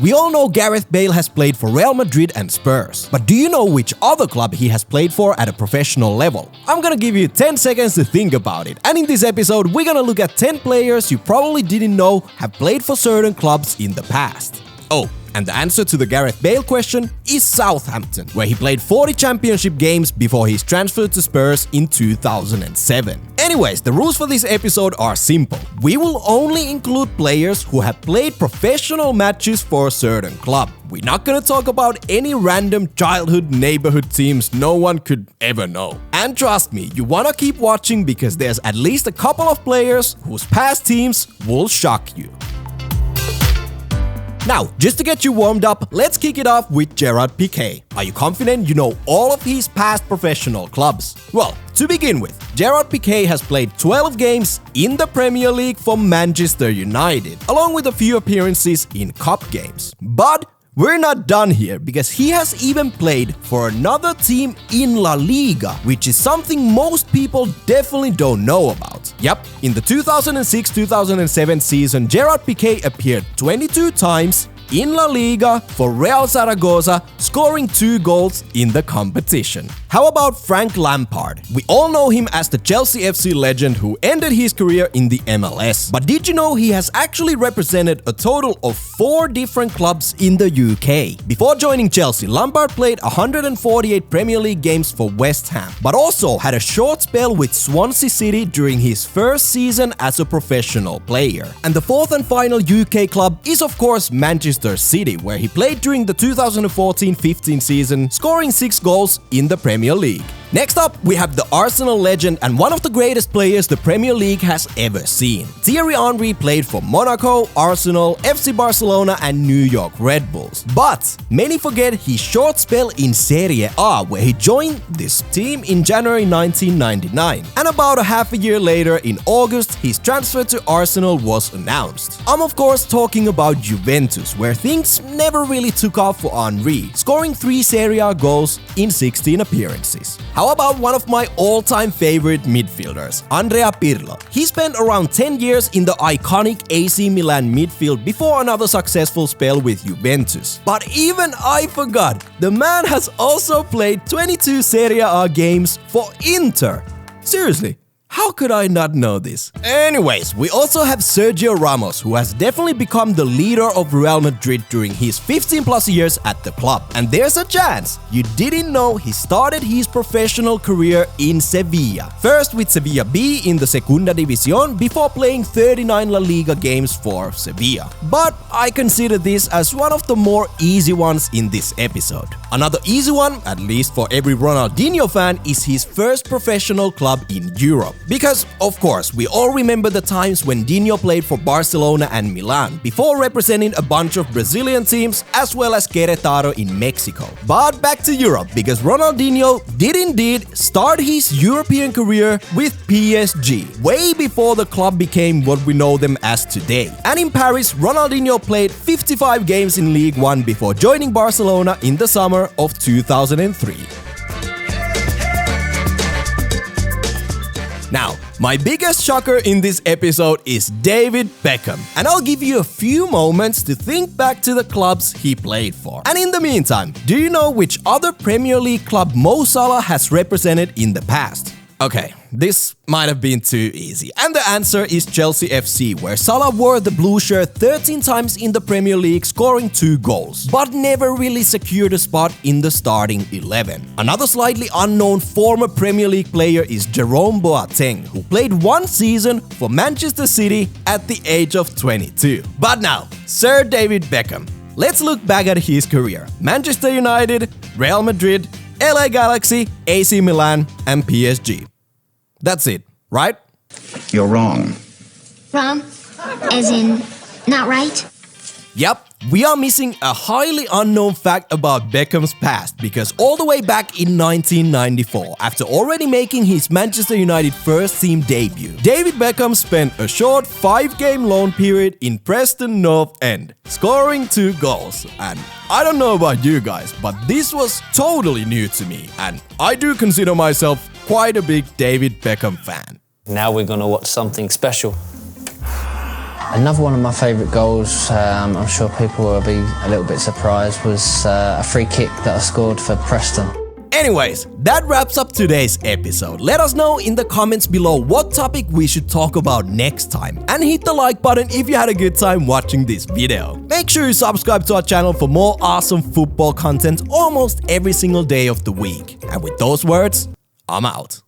We all know Gareth Bale has played for Real Madrid and Spurs. But do you know which other club he has played for at a professional level? I'm gonna give you 10 seconds to think about it. And in this episode, we're gonna look at 10 players you probably didn't know have played for certain clubs in the past. Oh, and the answer to the Gareth Bale question is Southampton, where he played 40 championship games before his transfer to Spurs in 2007. Anyways, the rules for this episode are simple. We will only include players who have played professional matches for a certain club. We're not gonna talk about any random childhood neighborhood teams no one could ever know. And trust me, you wanna keep watching because there's at least a couple of players whose past teams will shock you. Now, just to get you warmed up, let's kick it off with Gerard Piqué. Are you confident you know all of his past professional clubs? Well, to begin with, Gerard Piqué has played 12 games in the Premier League for Manchester United, along with a few appearances in cup games. But we're not done here, because he has even played for another team in La Liga, which is something most people definitely don't know about. Yep, in the 2006-2007 season, Gerard Piqué appeared 22 times in La Liga for Real Zaragoza, scoring 2 goals in the competition. How about Frank Lampard? We all know him as the Chelsea FC legend who ended his career in the MLS. But did you know he has actually represented a total of 4 different clubs in the UK? Before joining Chelsea, Lampard played 148 Premier League games for West Ham, but also had a short spell with Swansea City during his first season as a professional player. And the 4th and final UK club is of course Manchester City, where he played during the 2014-15 season, scoring 6 goals in the Premier League. Next up, we have the Arsenal legend and one of the greatest players the Premier League has ever seen. Thierry Henry played for Monaco, Arsenal, FC Barcelona and New York Red Bulls. But many forget his short spell in Serie A, where he joined this team in January 1999. And about a half a year later, in August, his transfer to Arsenal was announced. I'm of course talking about Juventus, where things never really took off for Henry, scoring 3 Serie A goals in 16 appearances. How about one of my all-time favorite midfielders, Andrea Pirlo? He spent around 10 years in the iconic AC Milan midfield before another successful spell with Juventus. But even I forgot, the man has also played 22 Serie A games for Inter. Seriously. How could I not know this? Anyways, we also have Sergio Ramos, who has definitely become the leader of Real Madrid during his 15+ years at the club. And there's a chance you didn't know he started his professional career in Sevilla. First with Sevilla B in the Segunda División before playing 39 La Liga games for Sevilla. But I consider this as one of the more easy ones in this episode. Another easy one, at least for every Ronaldinho fan, is his first professional club in Europe. Because, of course, we all remember the times when Dinho played for Barcelona and Milan, before representing a bunch of Brazilian teams as well as Querétaro in Mexico. But back to Europe, because Ronaldinho did indeed start his European career with PSG, way before the club became what we know them as today. And in Paris, Ronaldinho played 55 games in Ligue 1 before joining Barcelona in the summer of 2003. Now, my biggest shocker in this episode is David Beckham, and I'll give you a few moments to think back to the clubs he played for. And in the meantime, do you know which other Premier League club Mo Salah has represented in the past? Okay, this might have been too easy. And the answer is Chelsea FC, where Salah wore the blue shirt 13 times in the Premier League, scoring 2 goals, but never really secured a spot in the starting 11. Another slightly unknown former Premier League player is Jerome Boateng, who played 1 season for Manchester City at the age of 22. But now, Sir David Beckham. Let's look back at his career. Manchester United, Real Madrid, LA Galaxy, AC Milan and PSG. That's it, right? You're wrong. Wrong? As in, not right? Yep, we are missing a highly unknown fact about Beckham's past, because all the way back in 1994, after already making his Manchester United first team debut, David Beckham spent a short 5-game loan period in Preston North End, scoring 2 goals. And I don't know about you guys, but this was totally new to me, and I do consider myself quite a big David Beckham fan. Now we're gonna watch something special. Another one of my favourite goals, I'm sure people will be a little bit surprised, was a free kick that I scored for Preston. Anyways, that wraps up today's episode. Let us know in the comments below what topic we should talk about next time, and hit the like button if you had a good time watching this video. Make sure you subscribe to our channel for more awesome football content almost every single day of the week. And with those words, I'm out.